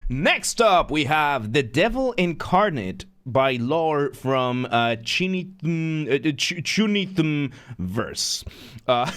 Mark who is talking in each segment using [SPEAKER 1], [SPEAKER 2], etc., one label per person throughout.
[SPEAKER 1] Next up, we have The Devil Incarnate by Laur from CHUNITHM verse. I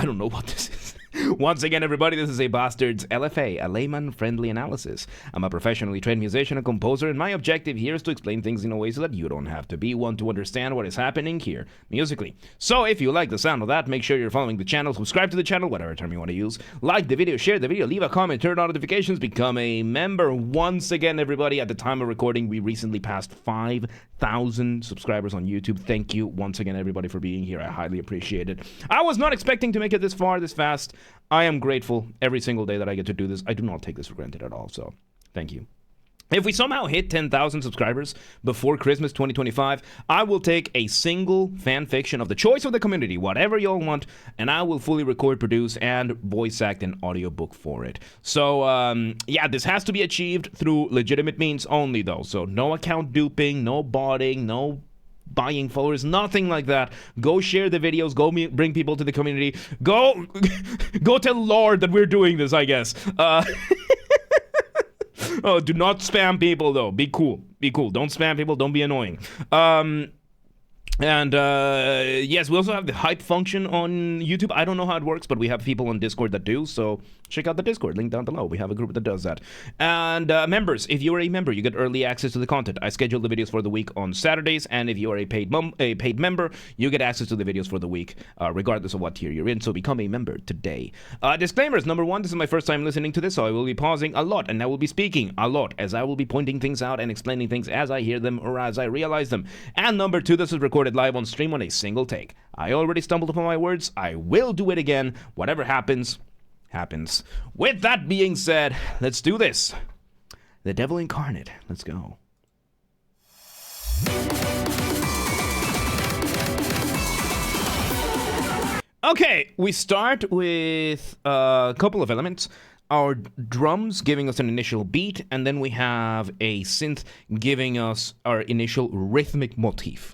[SPEAKER 1] don't know what this is. Once again, everybody, this is a Basterd's LFA, a layman-friendly analysis. I'm a professionally trained musician and composer, and my objective here is to explain things in a way so that you don't have to be one to understand what is happening here, musically. So if you like the sound of that, make sure you're following the channel, subscribe to the channel, whatever term you want to use, like the video, share the video, leave a comment, turn on notifications, become a member. Once again, everybody, at the time of recording, we recently passed 5,000 subscribers on YouTube. Thank you once again, everybody, for being here. I highly appreciate it. I was not expecting to make it this far, this fast. I am grateful every single day that I get to do this. I do not take this for granted at all, so thank you. If we somehow hit 10,000 subscribers before Christmas 2025, I will take a single fan fiction of the choice of the community, whatever y'all want, and I will fully record, produce, and voice act an audiobook for it. So, yeah, this has to be achieved through legitimate means only, though. So, no account duping, no botting, no buying followers, nothing like that. Go share the videos, go bring people to the community, go tell Laur that we're doing this, I guess. Oh, do not spam people, though. Be cool. Be cool. Don't spam people. Don't be annoying. Yes, we also have the hype function on YouTube. I don't know how it works, but we have people on Discord that do, so check out the Discord, link down below. We have a group that does that. And members, if you are a member, you get early access to the content. I schedule the videos for the week on Saturdays, and if you are a paid member, you get access to the videos for the week, regardless of what tier you're in, so become a member today. Disclaimers, number one, this is my first time listening to this, so I will be pausing a lot, and I will be speaking a lot, as I will be pointing things out and explaining things as I hear them or as I realize them. And number two, this is recorded live on stream on a single take. I already stumbled upon my words. I will do it again. Whatever happens, happens. With that being said, let's do this. The Devil Incarnate. Let's go. Okay, we start with a couple of elements. Our drums giving us an initial beat, and then we have a synth giving us our initial rhythmic motif.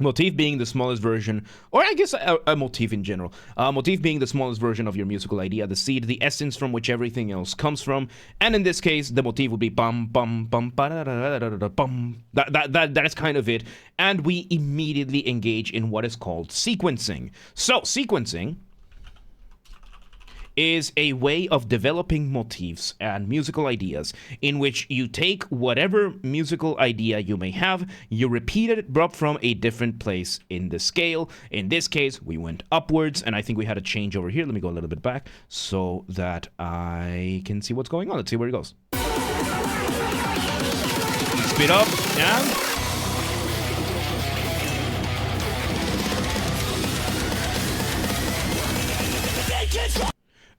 [SPEAKER 1] Motif being the smallest version, or I guess a motif in general. Motif being the smallest version of your musical idea, the seed, the essence from which everything else comes from. And in this case, the motif would be bum bum bum ba da da da da da bum. That is kind of it. And we immediately engage in what is called sequencing. So sequencing is a way of developing motifs and musical ideas in which you take whatever musical idea you may have, you repeat it but from a different place in the scale. In this case, we went upwards, and I think we had a change over here. Let me go a little bit back so that I can see what's going on. Let's see where it goes. Speed up, and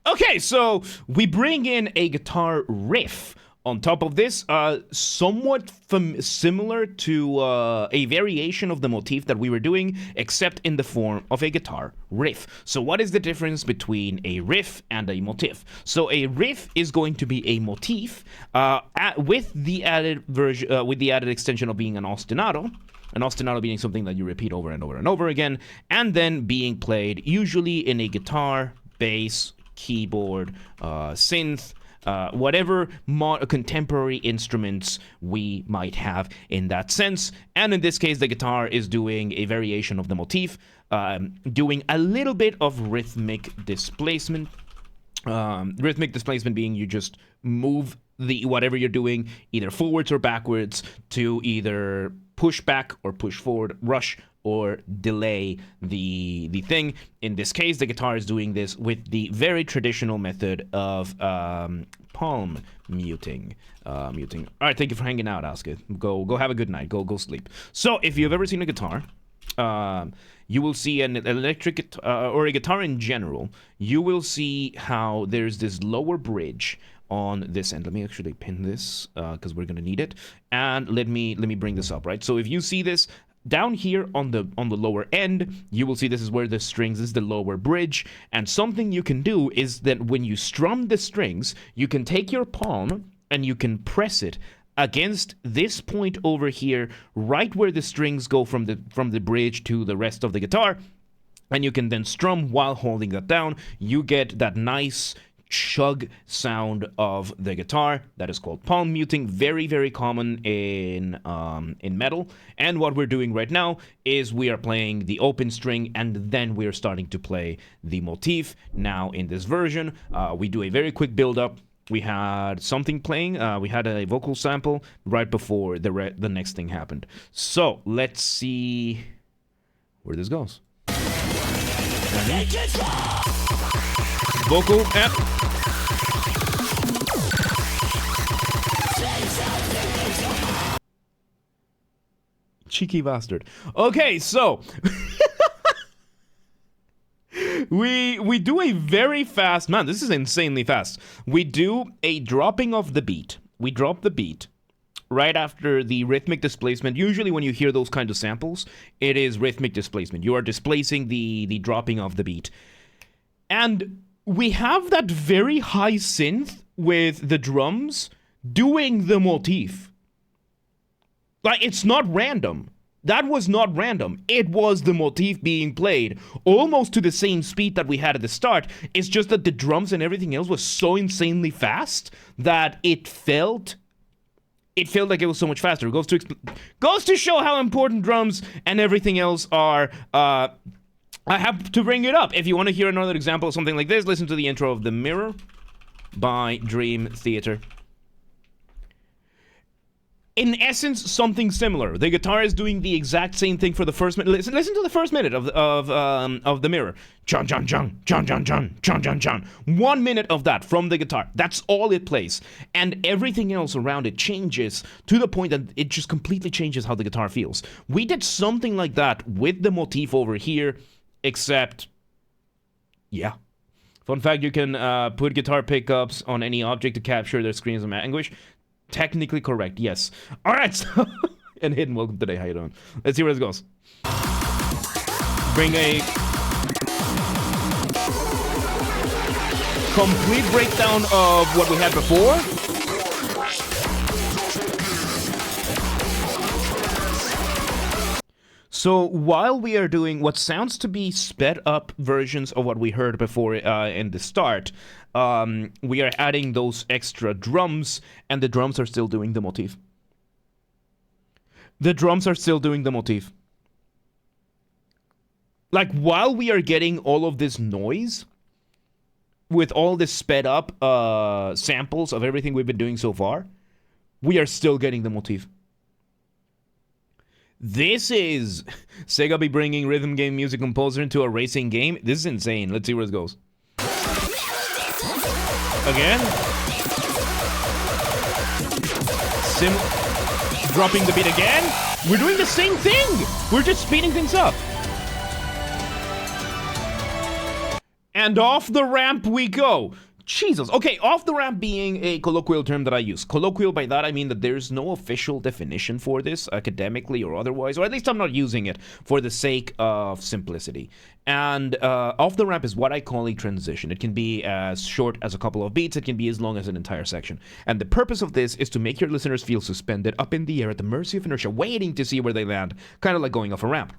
[SPEAKER 1] okay, so we bring in a guitar riff on top of this, somewhat similar to a variation of the motif that we were doing, except in the form of a guitar riff. So what is the difference between a riff and a motif? So a riff is going to be a motif with the added version, with the added extension of being an ostinato. An ostinato being something that you repeat over and over and over again, and then being played usually in a guitar, bass, keyboard, synth, whatever contemporary instruments we might have in that sense. And in this case, the guitar is doing a variation of the motif, doing a little bit of rhythmic displacement. Rhythmic displacement being you just move the whatever you're doing either forwards or backwards to either push back or push forward, rush or delay the thing. In this case, the guitar is doing this with the very traditional method of palm muting. All right, thank you for hanging out, Oscar. Go have a good night. Go sleep. So, if you've ever seen a guitar, you will see an electric or a guitar in general. You will see how there's this lower bridge on this end. Let me actually pin this because we're gonna need it. And let me bring this up, right? So if you see this down here on the lower end, you will see this is where the strings is, the lower bridge. And something you can do is that when you strum the strings, you can take your palm and you can press it against this point over here, right where the strings go from the bridge to the rest of the guitar. And you can then strum while holding that down. You get that nice chug sound of the guitar. That is called palm muting. Very, very common in metal. And what we're doing right now is we are playing the open string, and then we're starting to play the motif. Now in this version, we do a very quick build-up. We had something playing. We had a vocal sample right before the next thing happened. So let's see where this goes. Vocal and cheeky bastard. Okay, so we do a very fast, man, this is insanely fast. We do a dropping of the beat. We drop the beat right after the rhythmic displacement. Usually when you hear those kind of samples, it is rhythmic displacement. You are displacing the dropping of the beat. And we have that very high synth with the drums doing the motif. Like, it's not random. That was not random. It was the motif being played almost to the same speed that we had at the start. It's just that the drums and everything else was so insanely fast that it felt like it was so much faster. It goes to show how important drums and everything else are. I have to bring it up. If you want to hear another example of something like this, listen to the intro of The Mirror by Dream Theater. In essence, something similar. The guitar is doing the exact same thing for the first minute. Listen to the first minute of The Mirror. Chun chun chun chun chun chun chun chun chun. 1 minute of that from the guitar. That's all it plays, and everything else around it changes to the point that it just completely changes how the guitar feels. We did something like that with the motif over here, except, yeah. Fun fact: you can put guitar pickups on any object to capture their screams of anguish. Technically correct, yes. Alright, so and Hidden, welcome today, how you doing? Let's see where this goes. Bring a complete breakdown of what we had before. So while we are doing what sounds to be sped up versions of what we heard before in the start, we are adding those extra drums, and the drums are still doing the motif. The drums are still doing the motif. Like, while we are getting all of this noise, with all this sped up samples of everything we've been doing so far, we are still getting the motif. This is Sega be bringing rhythm game music composer into a racing game. This is insane. Let's see where it goes. Again. Dropping the beat again. We're doing the same thing. We're just speeding things up. And off the ramp we go. Jesus. Okay, off the ramp being a colloquial term that I use. Colloquial, by that I mean that there's no official definition for this, academically or otherwise, or at least I'm not using it for the sake of simplicity. And off the ramp is what I call a transition. It can be as short as a couple of beats, it can be as long as an entire section. And the purpose of this is to make your listeners feel suspended up in the air at the mercy of inertia, waiting to see where they land, kind of like going off a ramp.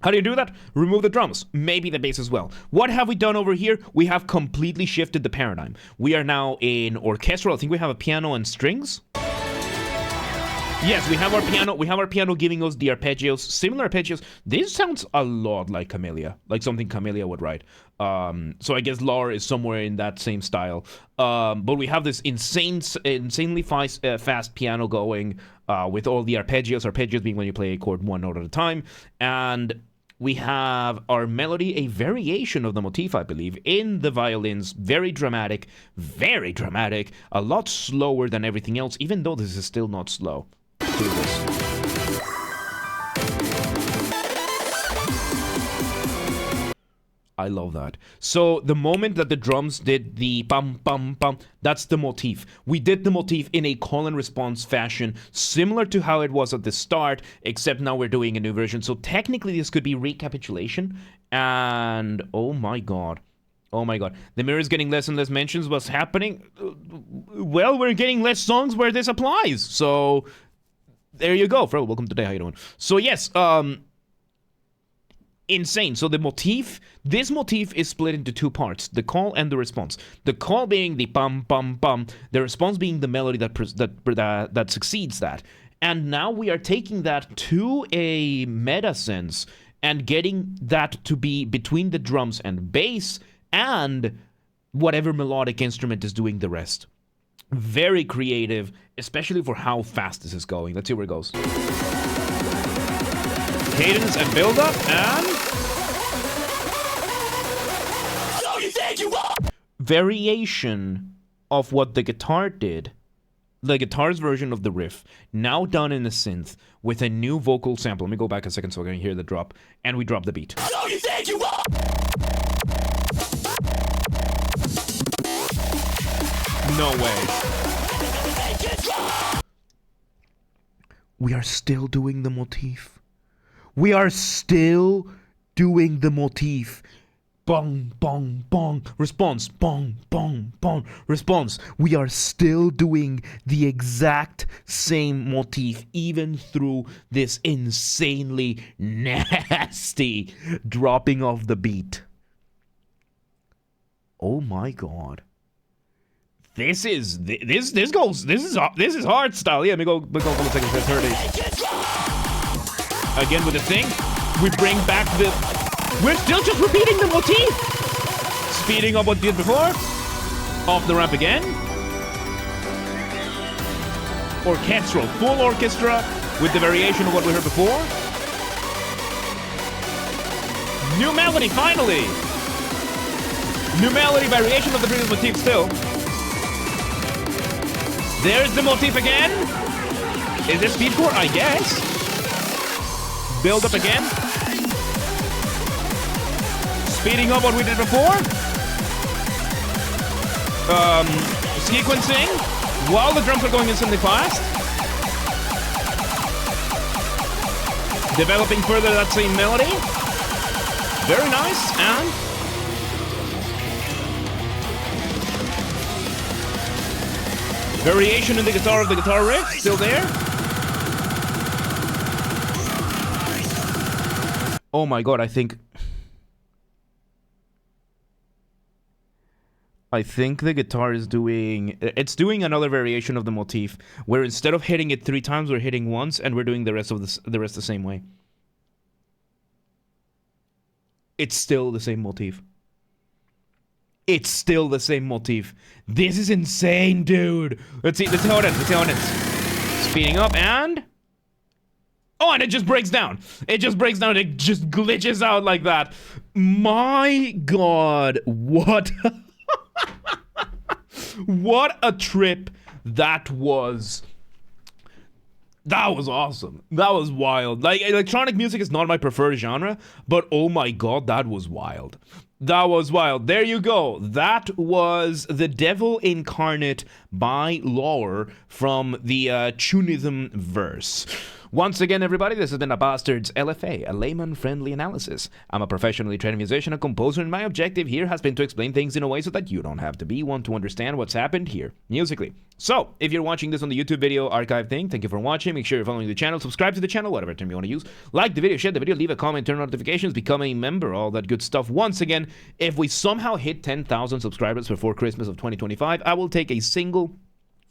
[SPEAKER 1] How do you do that? Remove the drums, maybe the bass as well. What have we done over here? We have completely shifted the paradigm. We are now in orchestral. I think we have a piano and strings. Yes, we have our piano. We have our piano giving us the arpeggios, similar arpeggios. This sounds a lot like Camellia, like something Camellia would write. So I guess Laur is somewhere in that same style. But we have this insanely fast piano going with all the arpeggios. Arpeggios being when you play a chord one note at a time, and we have our melody, a variation of the motif, I believe, in the violins. Very dramatic, a lot slower than everything else, even though this is still not slow. Do this. I love that. So the moment that the drums did the bum bum bum, that's the motif. We did the motif in a call and response fashion, similar to how it was at the start, except now we're doing a new version. So technically this could be recapitulation, and oh my god. Oh my god. The Mirror is getting less and less mentions. What's happening? Well, we're getting less songs where this applies. So there you go. Fro, welcome today. How you doing? So yes, insane. So the motif, this motif is split into two parts, the call and the response. The call being the bum bum bum, the response being the melody that succeeds that. And now we are taking that to a meta sense and getting that to be between the drums and bass and whatever melodic instrument is doing the rest. Very creative, especially for how fast this is going. Let's see where it goes. Cadence and build up and variation of what the guitar did. The guitar's version of the riff, now done in a synth with a new vocal sample. Let me go back a second so I can hear the drop. And we drop the beat. So you think you are? No way. We are still doing the motif. We are still doing the motif. Bong, bong, bong. Response. Bong, bong, bong. Response. We are still doing the exact same motif, even through this insanely nasty dropping of the beat. Oh my god. This is hard style. Yeah, let me go a couple of seconds. 30. Again with the thing, we bring back the. We're still just repeating the motif. Speeding up what we did before. Off the ramp again. Orchestral, full orchestra with the variation of what we heard before. New melody, finally. New melody, variation of the previous motif still. There's the motif again. Is this speedcore? I guess. Build up again. Speeding up what we did before. Sequencing while the drums are going instantly fast. Developing further that same melody. Very nice. And variation in the guitar of the guitar riff, still there. Oh my god, I think the guitar is doing another variation of the motif, where instead of hitting it 3 times, we're hitting once, and we're doing the rest the same way. It's still the same motif. It's still the same motif. This is insane, dude. Let's see how it ends. Speeding up and... Oh, and it just breaks down. It just glitches out like that. My god, what... What a trip that was. That was awesome. That was wild. Like, electronic music is not my preferred genre, but oh my god, that was wild. That was wild. There you go. That was The Devil Incarnate by Laur from the CHUNITHM verse. Once again, everybody, this has been a Basterd's LFA, a layman-friendly analysis. I'm a professionally trained musician and composer, and my objective here has been to explain things in a way so that you don't have to be one to understand what's happened here, musically. So, if you're watching this on the YouTube video archive thing, thank you for watching. Make sure you're following the channel, subscribe to the channel, whatever term you want to use. Like the video, share the video, leave a comment, turn on notifications, become a member, all that good stuff. Once again, if we somehow hit 10,000 subscribers before Christmas of 2025, I will take a single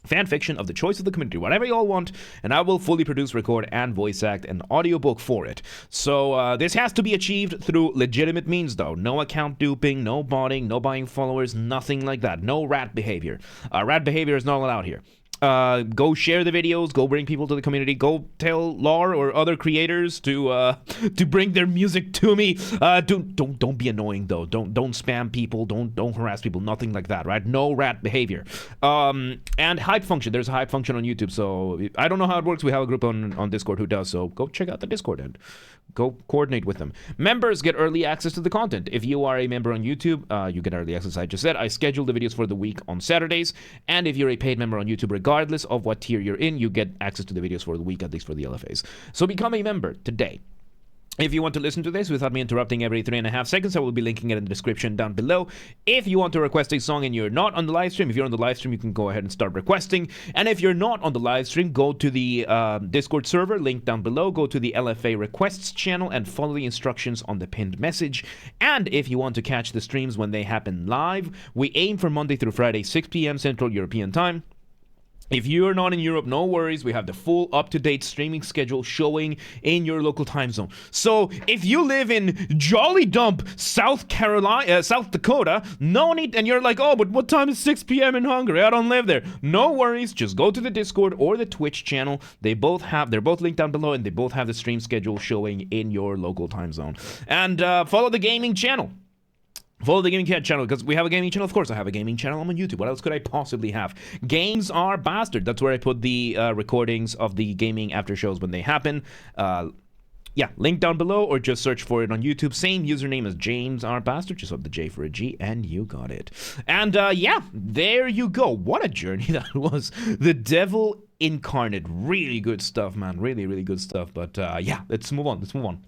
[SPEAKER 1] fan fiction of the choice of the community, whatever y'all want, and I will fully produce, record, and voice act an audiobook for it. So this has to be achieved through legitimate means, though. No account duping, no botting, no buying followers, nothing like that. No rat behavior. Rat behavior is not allowed here. Go share the videos, go bring people to the community, go tell Laur or other creators to bring their music to me. Don't be annoying though. Don't spam people, don't harass people, nothing like that, right? No rat behavior. And hype function. There's a hype function on YouTube, so I don't know how it works. We have a group on Discord who does, so go check out the Discord and go coordinate with them. Members get early access to the content. If you are a member on YouTube, you get early access. I just said I schedule the videos for the week on Saturdays, and if you're a paid member on YouTube, regardless of what tier you're in, you get access to the videos for the week, at least for the LFAs. So become a member today. If you want to listen to this without me interrupting every 3.5 seconds, I will be linking it in the description down below. If you want to request a song and you're not on the live stream, if you're on the live stream, you can go ahead and start requesting. And if you're not on the live stream, go to the Discord server, link down below, go to the LFA requests channel and follow the instructions on the pinned message. And if you want to catch the streams when they happen live, we aim for Monday through Friday, 6 p.m. Central European Time. If you're not in Europe, no worries. We have the full up-to-date streaming schedule showing in your local time zone. So if you live in Jolly Dump, South Dakota, no need, and you're like, oh, but what time is 6 p.m. in Hungary? I don't live there. No worries. Just go to the Discord or the Twitch channel. They're both linked down below, and they both have the stream schedule showing in your local time zone. And follow the gaming channel. Follow the gaming channel, because we have a gaming channel. Of course I have a gaming channel. I'm on YouTube. What else could I possibly have? Games are Basterd. That's where I put the recordings of the gaming after shows when they happen. Yeah, link down below, or just search for it on YouTube. Same username as James R. Basterd. Just swap the J for a G, and you got it. And yeah, there you go. What a journey that was. The Devil Incarnate. Really good stuff, man. Really, really good stuff. But yeah, let's move on.